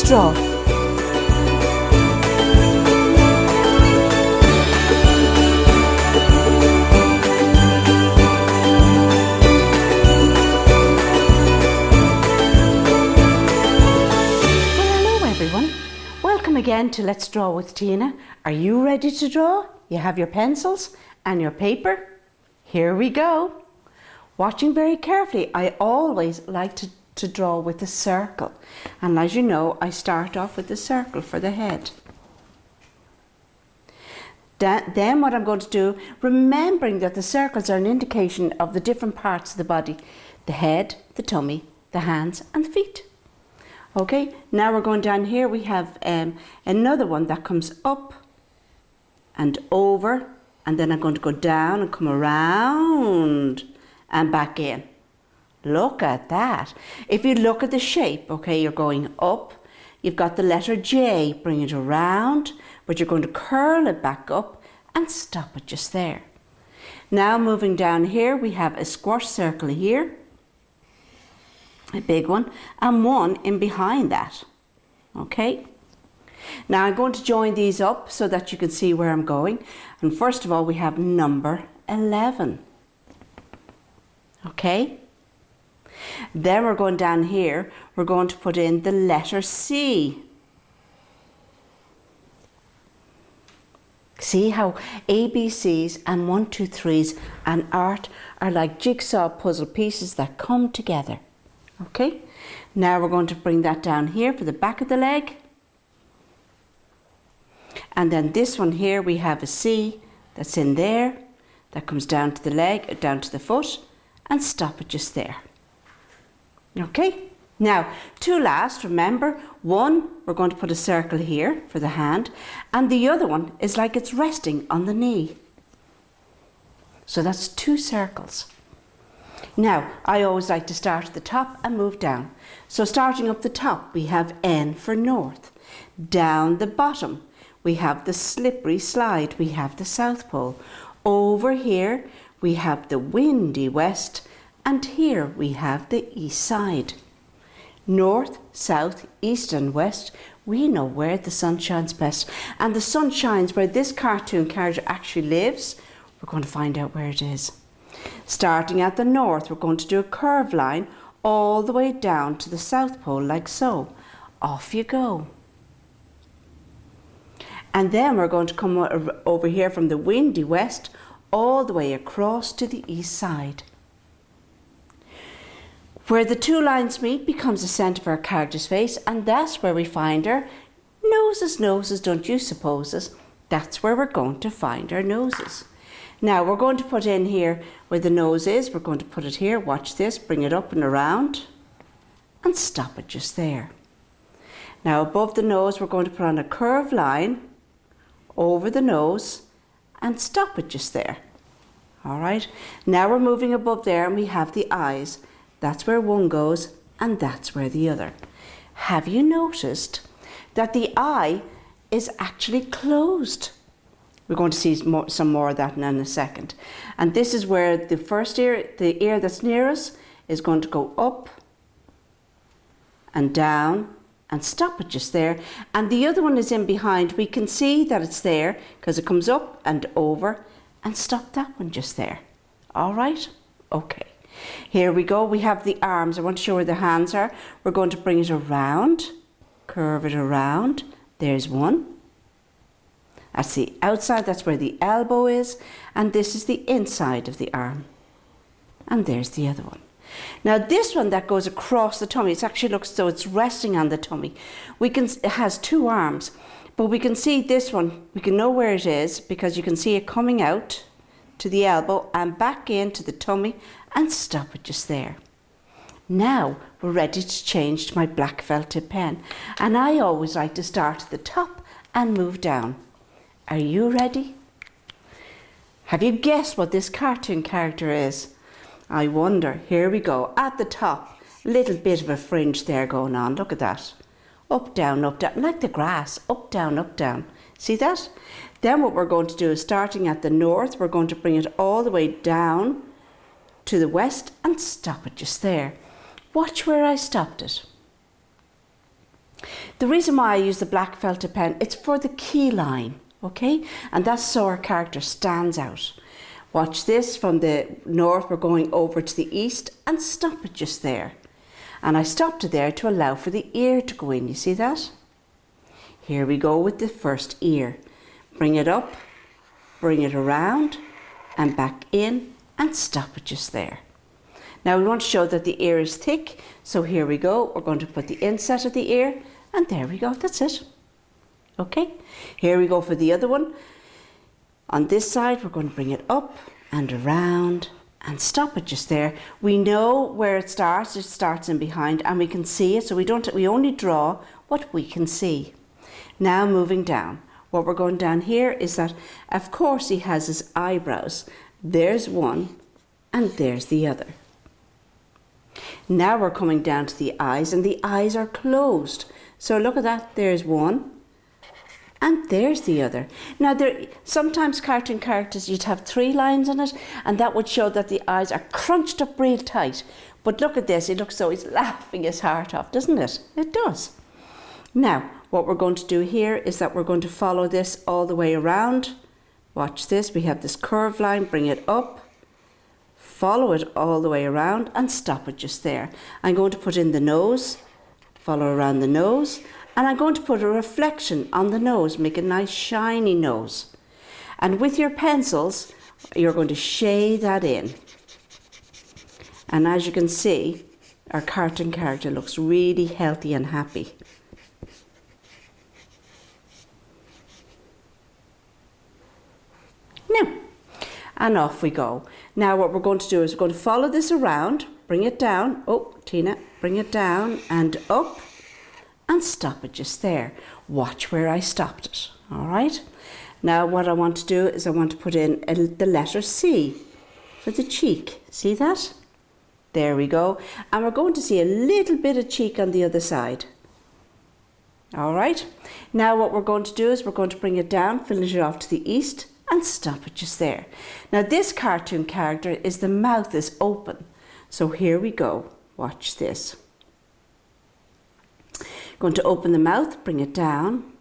draw. Welcome again to Let's Draw with Tina. Are you ready to draw? You have your pencils and your paper? Here we go. Watching very carefully, I always like to draw with a circle. And as you know, I start off with the circle for the head. Then what I'm going to do, remembering that the circles are an indication of the different parts of the body. The head, the tummy, the hands and the feet. Okay, now we're going down here. We have another one that comes up and over, and then I'm going to go down and come around and back in. Look at that. If you look at the shape, okay, you're going up. You've got the letter J, bring it around, but you're going to curl it back up and stop it just there. Now moving down here, we have a squash circle here. A big one, and one in behind that. Okay, now I'm going to join these up so that you can see where I'm going. And first of all, we have number 11. Okay, then we're going down here, we're going to put in the letter C. See how ABCs and 1, 2, 3s and art are like jigsaw puzzle pieces that come together. Okay, now we're going to bring that down here for the back of the leg. And then this one here, we have a C that's in there, that comes down to the leg, down to the foot, and stop it just there. Okay, now two last, remember, one, we're going to put a circle here for the hand, and the other one is like it's resting on the knee. So that's two circles. Now, I always like to start at the top and move down. So starting up the top, we have N for north. Down the bottom, we have the slippery slide. We have the South Pole. Over here, we have the windy west. And here we have the east side. North, south, east and west, we know where the sun shines best. And the sun shines where this cartoon character actually lives. We're going to find out where it is. Starting at the north, we're going to do a curved line all the way down to the South Pole, like so. Off you go. And then we're going to come over here from the windy west all the way across to the east side. Where the two lines meet becomes the centre of our character's face, and that's where we find our noses. Noses, don't you suppose us? That's where we're going to find our noses. Now we're going to put in here where the nose is, we're going to put it here, watch this, bring it up and around and stop it just there. Now above the nose we're going to put on a curved line over the nose and stop it just there. Alright, now we're moving above there and we have the eyes. That's where one goes and that's where the other. Have you noticed that the eye is actually closed? We're going to see some more of that in a second. And this is where the first ear, the ear that's near us, is going to go up and down and stop it just there. And the other one is in behind. We can see that it's there because it comes up and over and stop that one just there. All right? Okay. Here we go. We have the arms. I want to show where the hands are. We're going to bring it around, curve it around. There's one. That's the outside, that's where the elbow is, and this is the inside of the arm. And there's the other one. Now this one that goes across the tummy, it actually looks as though it's resting on the tummy. It has two arms, but we can see this one, we can know where it is because you can see it coming out to the elbow and back into the tummy and stop it just there. Now we're ready to change to my black felt tip pen, and I always like to start at the top and move down. Are you ready? Have you guessed what this cartoon character is? I wonder. Here we go. At the top, little bit of a fringe there going on. Look at that. Up, down, like the grass. Up, down. See that? Then what we're going to do is starting at the north, we're going to bring it all the way down to the west and stop it just there. Watch where I stopped it. The reason why I use the black felted pen, it's for the key line, okay? And that's so our character stands out. Watch this, from the north we're going over to the east and stop it just there. And I stopped it there to allow for the ear to go in, you see that? Here we go with the first ear. Bring it up, bring it around and back in and stop it just there. Now we want to show that the ear is thick, so here we go. We're going to put the inset of the ear and there we go, that's it. Okay, here we go for the other one. On this side we're going to bring it up and around and stop it just there. We know where it starts in behind and we can see it, so we only draw what we can see. Now moving down, what we're going down here is that of course he has his eyebrows. There's one and there's the other. Now we're coming down to the eyes and the eyes are closed. So look at that, there's one and there's the other. Now sometimes cartoon characters you'd have 3 lines on it and that would show that the eyes are crunched up real tight. But look at this, it looks so he's laughing his heart off, doesn't it? It does. Now what we're going to do here is that we're going to follow this all the way around. Watch this, we have this curved line, bring it up, follow it all the way around and stop it just there. I'm going to put in the nose, follow around the nose, and I'm going to put a reflection on the nose, make a nice shiny nose. And with your pencils, you're going to shade that in. And as you can see, our cartoon character looks really healthy and happy. Now, and off we go. Now what we're going to do is we're going to follow this around, bring it down, oh Tina, bring it down and up and stop it just there. Watch where I stopped it, all right? Now what I want to do is I want to put in the letter C for the cheek, see that? There we go, and we're going to see a little bit of cheek on the other side. All right, now what we're going to do is we're going to bring it down, finish it off to the east and stop it just there. Now this cartoon character is the mouth is open. So here we go, watch this. Going to open the mouth, bring it down,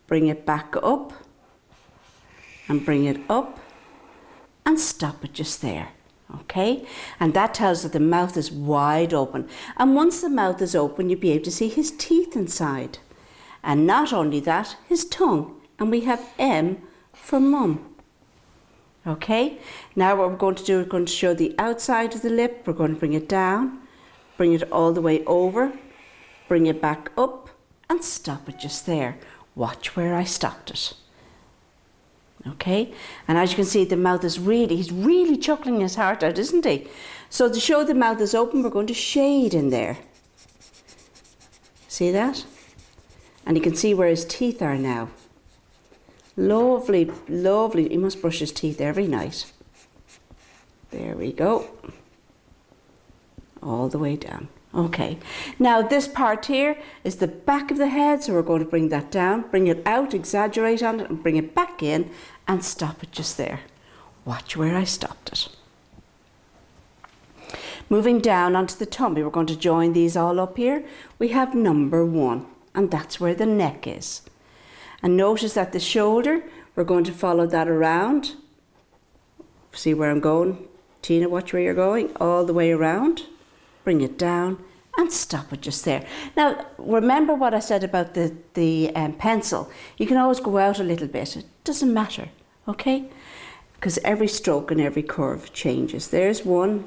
bring it back up and bring it up and stop it just there. Okay, and that tells that the mouth is wide open. And once the mouth is open, you'll be able to see his teeth inside. And not only that, his tongue. And we have M for mum. Okay, now what we're going to do, we're going to show the outside of the lip. We're going to bring it down, bring it all the way over, bring it back up and stop it just there. Watch where I stopped it. Okay, and as you can see, the mouth is he's really chuckling his heart out, isn't he? So to show the mouth is open, we're going to shade in there. See that? And you can see where his teeth are now. Lovely, lovely. He must brush his teeth every night. There we go. All the way down. Okay. Now this part here is the back of the head, so we're going to bring that down, bring it out, exaggerate on it and bring it back in and stop it just there. Watch where I stopped it. Moving down onto the tummy, we're going to join these all up here. We have number 1 and that's where the neck is. And notice that the shoulder, we're going to follow that around. See where I'm going? Tina, watch where you're going. All the way around. Bring it down and stop it just there. Now, remember what I said about the pencil. You can always go out a little bit. It doesn't matter, okay? Because every stroke and every curve changes. There's one,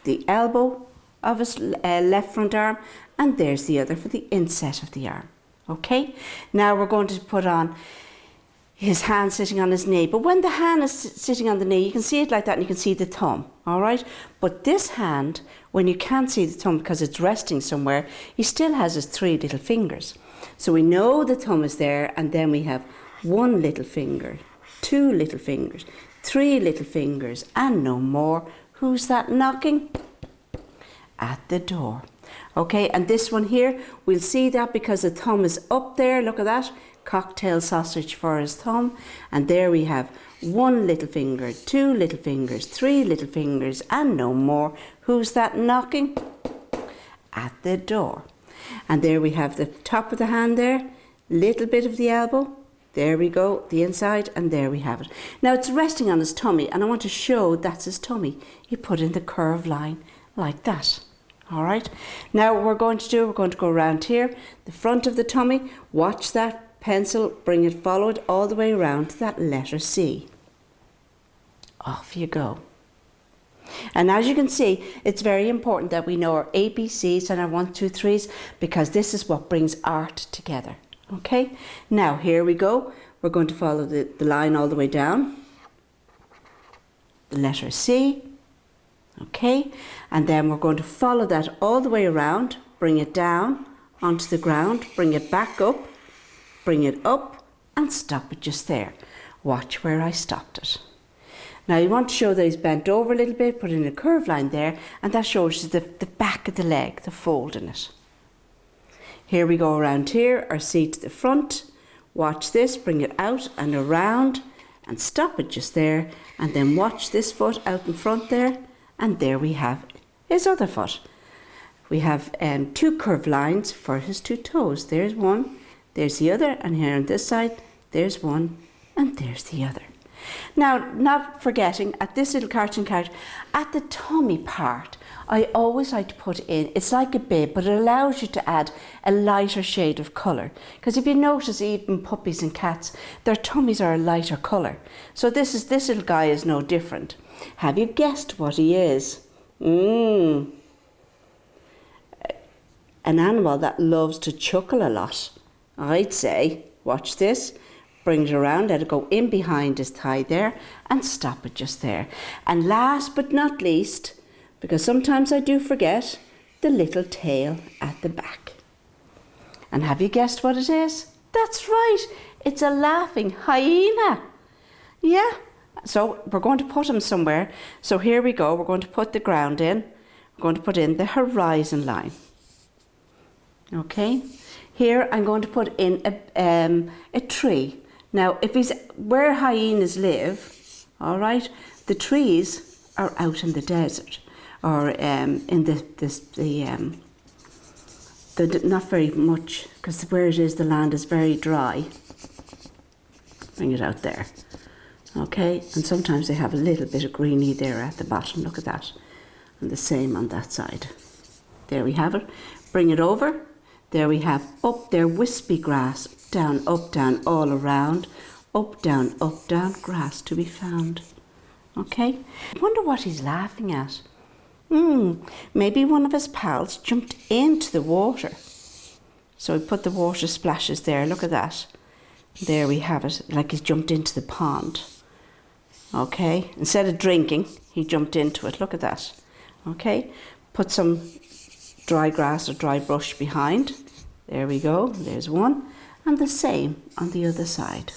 the elbow of his left front arm, and there's the other for the inset of the arm. Okay, now we're going to put on his hand sitting on his knee. But when the hand is sitting on the knee, you can see it like that and you can see the thumb, all right? But this hand, when you can't see the thumb because it's resting somewhere, he still has his 3 little fingers. So we know the thumb is there, and then we have 1 little finger, 2 little fingers, 3 little fingers, and no more. Who's that knocking? At the door. Okay, and this one here, we'll see that because the thumb is up there. Look at that. Cocktail sausage for his thumb. And there we have 1 little finger, 2 little fingers, 3 little fingers, and no more. Who's that knocking? At the door. And there we have the top of the hand there, little bit of the elbow. There we go, the inside, and there we have it. Now it's resting on his tummy, and I want to show that's his tummy. You put in the curved line like that. All right. Now what we're going to go around here, the front of the tummy. Watch that pencil, bring it, follow it all the way around to that letter C. Off you go. And as you can see, it's very important that we know our ABCs and our 1, 2, 3s, because this is what brings art together. Okay, now here we go. We're going to follow the line all the way down. The letter C. Okay, and then we're going to follow that all the way around, bring it down onto the ground, bring it back up, bring it up, and stop it just there. Watch where I stopped it. Now you want to show that he's bent over a little bit, put in a curved line there, and that shows you the back of the leg, the fold in it. Here we go around here, our C to the front. Watch this, bring it out and around and stop it just there. And then watch this foot out in front there. And there we have his other foot. We have 2 curved lines for his 2 toes. There's one, there's the other, and here on this side, there's one, and there's the other. Now, not forgetting, at this little cartoon character, at the tummy part, I always like to put in, it's like a bib, but it allows you to add a lighter shade of colour. Because if you notice, even puppies and cats, their tummies are a lighter colour. So this little guy is no different. Have you guessed what he is? An animal that loves to chuckle a lot, I'd say. Watch this. Bring it around, let it go in behind his thigh there, and stop it just there. And last but not least, because sometimes I do forget, the little tail at the back. And have you guessed what it is? That's right, it's a laughing hyena. Yeah, so we're going to put him somewhere. So here we go, we're going to put the ground in. We're going to put in the horizon line. Okay, here I'm going to put in a tree. Now, if he's where hyenas live, all right, the trees are out in the desert, or in not very much, because where it is, the land is very dry. Bring it out there, okay, and sometimes they have a little bit of greeny there at the bottom. Look at that, and the same on that side. There we have it. Bring it over. There we have up there, wispy grass, down, all around, up, down, grass to be found. Okay? I wonder what he's laughing at. Maybe one of his pals jumped into the water. So we put the water splashes there, look at that. There we have it, like he's jumped into the pond. Okay? Instead of drinking, he jumped into it, look at that. Okay? Put some dry grass or dry brush behind. There we go, there's one. And the same on the other side.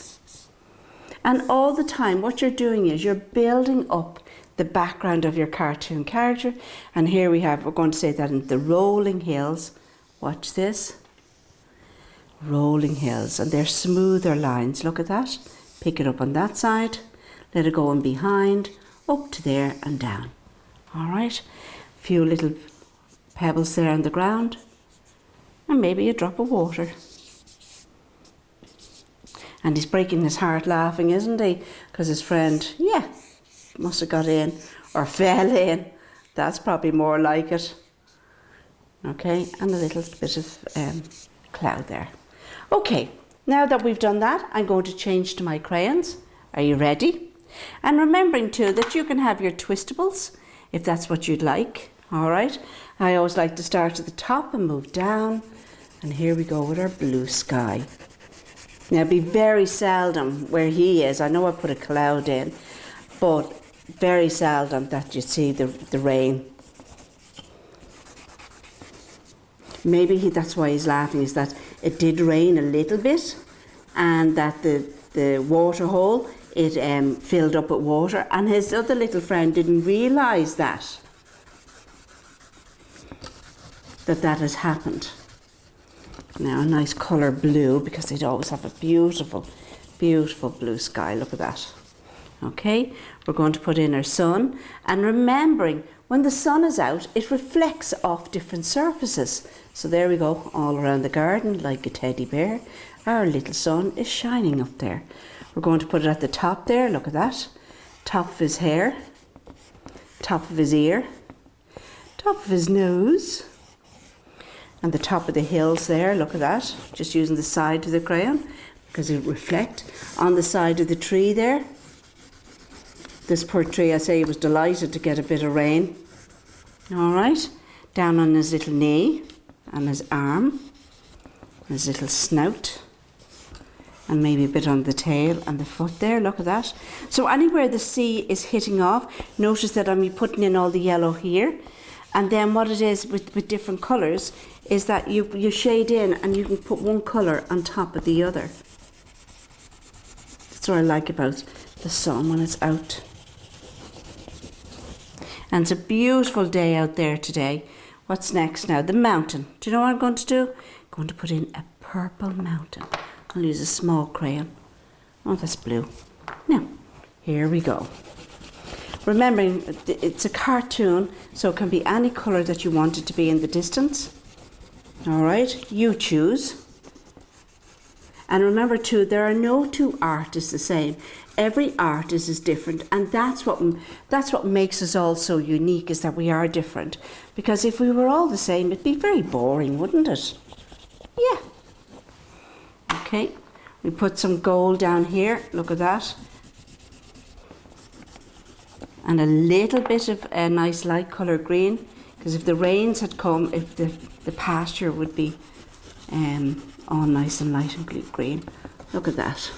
And all the time what you're doing is you're building up the background of your cartoon character. And here we have, we're going to say that in the rolling hills. Watch this. Rolling hills, and they're smoother lines, look at that. Pick it up on that side, let it go in behind, up to there and down. All right, a few little pebbles there on the ground, and maybe a drop of water. And he's breaking his heart laughing, isn't he? Because his friend, must have got in or fell in. That's probably more like it. Okay, and a little bit of cloud there. Okay, now that we've done that, I'm going to change to my crayons. Are you ready? And remembering too that you can have your twistables if that's what you'd like. All right, I always like to start at the top and move down. And here we go with our blue sky. Now, it'd be very seldom where he is. I know I put a cloud in, but very seldom that you see the rain. Maybe that's why he's laughing, is that it did rain a little bit, and that the water hole, it filled up with water, and his other little friend didn't realise that has happened. Now a nice colour blue, because they'd always have a beautiful, beautiful blue sky. Look at that. Okay, we're going to put in our sun, and remembering when the sun is out, it reflects off different surfaces. So there we go, all around the garden like a teddy bear. Our little sun is shining up there. We're going to put it at the top there, look at that. Top of his hair, top of his ear, top of his nose, and the top of the hills there, look at that. Just using the side of the crayon because it will reflect. On the side of the tree there. This poor tree, I say, he was delighted to get a bit of rain. All right, down on his little knee and his arm, and his little snout, and maybe a bit on the tail and the foot there, look at that. So anywhere the sea is hitting off, notice that I'm putting in all the yellow here. And then what it is with different colours is that you shade in and you can put one colour on top of the other. That's what I like about the sun when it's out. And it's a beautiful day out there today. What's next now? The mountain. Do you know what I'm going to do? I'm going to put in a purple mountain. I'll use a small crayon. Oh, that's blue. Now, here we go. Remembering, it's a cartoon, so it can be any colour that you want it to be in the distance. All right, you choose. And remember too, there are no two artists the same. Every artist is different, and that's what makes us all so unique, is that we are different. Because if we were all the same, it'd be very boring, wouldn't it? Yeah. Okay, we put some gold down here, look at that. And a little bit of a nice light colour green, because if the rains had come, if the pasture would be all nice and light and green. Look at that.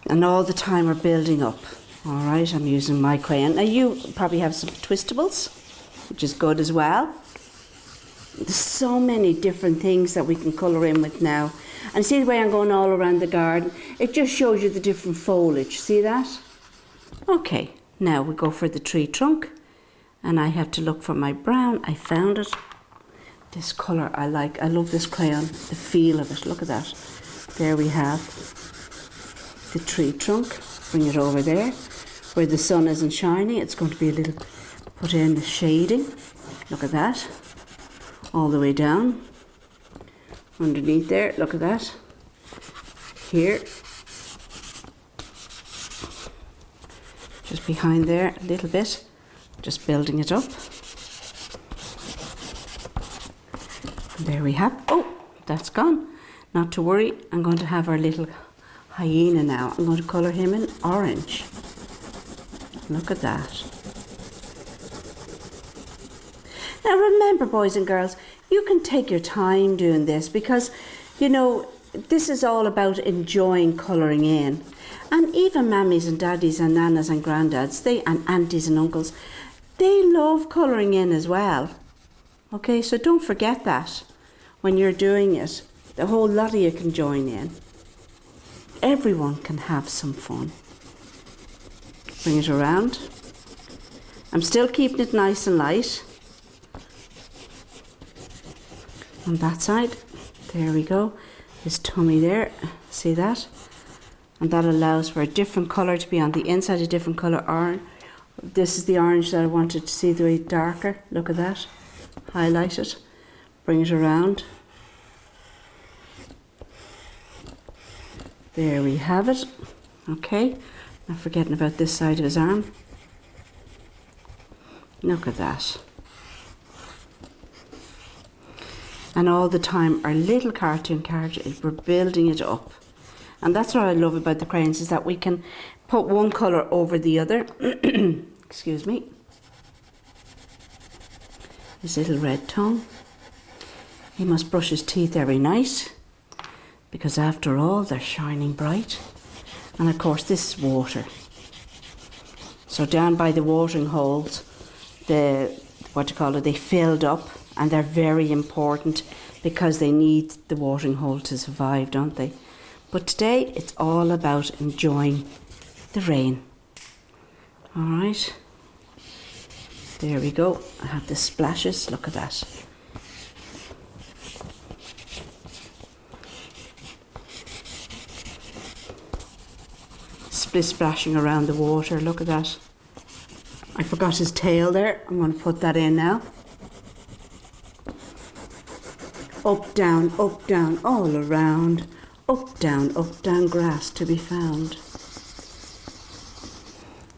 And all the time we're building up. All right, I'm using my crayon. Now you probably have some twistables, which is good as well. There's so many different things that we can colour in with now. And see the way I'm going all around the garden? It just shows you the different foliage. See that? Okay, now we go for the tree trunk. And I have to look for my brown. I found it. This colour I like. I love this crayon. The feel of it. Look at that. There we have the tree trunk. Bring it over there. Where the sun isn't shining, it's going to be a little, put in the shading. Look at that. All the way down. Underneath there, look at that. Here. Just behind there a little bit. Just building it up. And there we have, oh, that's gone. Not to worry, I'm going to have our little hyena now. I'm going to colour him in orange. Look at that. Now remember, boys and girls, you can take your time doing this because, you know, this is all about enjoying colouring in. And even mammies and daddies and nanas and granddads, and aunties and uncles, they love colouring in as well. Okay, so don't forget that when you're doing it. The whole lot of you can join in. Everyone can have some fun. Bring it around. I'm still keeping it nice and light. On that side, there we go. His tummy there, see that? And that allows for a different colour to be on the inside, a different colour orange. This is the orange that I wanted to see the way darker. Look at that. Highlight it. Bring it around. There we have it. Okay. Not forgetting about this side of his arm. Look at that. And all the time our little cartoon character, we're building it up. And that's what I love about the crayons, is that we can put one colour over the other. Excuse me. His little red tongue. He must brush his teeth every night, because after all they're shining bright. And of course this is water. So down by the watering holes, they filled up, and they're very important because they need the watering hole to survive, don't they? But today it's all about enjoying the rain. All right. There we go. I have the splashes. Look at that. Splashing around the water. Look at that. I forgot his tail there. I'm going to put that in now. up, down, all around. Up, down, grass to be found.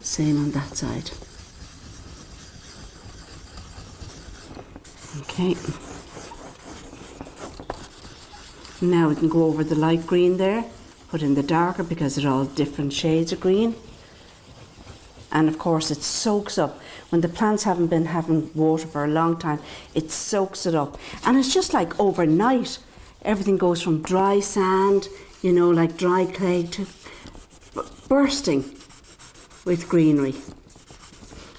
Same on that side. Okay. Now we can go over the light green there, put in the darker because they're all different shades of green. And of course it soaks up. When the plants haven't been having water for a long time, it soaks it up. And it's just like overnight. Everything goes from dry sand, you know, like dry clay, to bursting with greenery.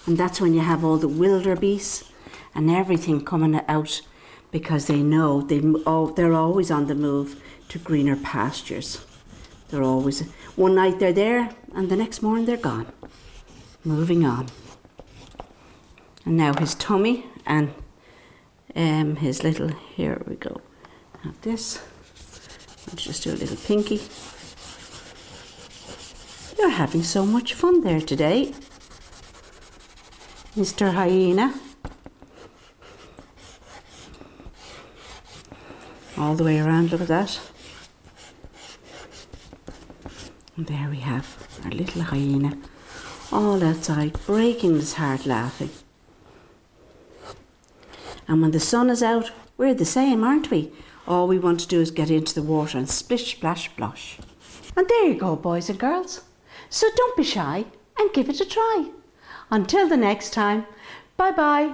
And that's when you have all the wildebeest and everything coming out, because they know they're always on the move to greener pastures. They're always, one night they're there and the next morning they're gone. Moving on. And now his tummy and his little, here we go. Have this. Let's just do a little pinky. You're having so much fun there today, Mr. Hyena. All the way around, look at that. And there we have our little hyena, all outside, breaking his heart laughing. And when the sun is out, we're the same, aren't we? All we want to do is get into the water and splish, splash, splosh. And there you go, boys and girls. So don't be shy and give it a try. Until the next time, bye-bye.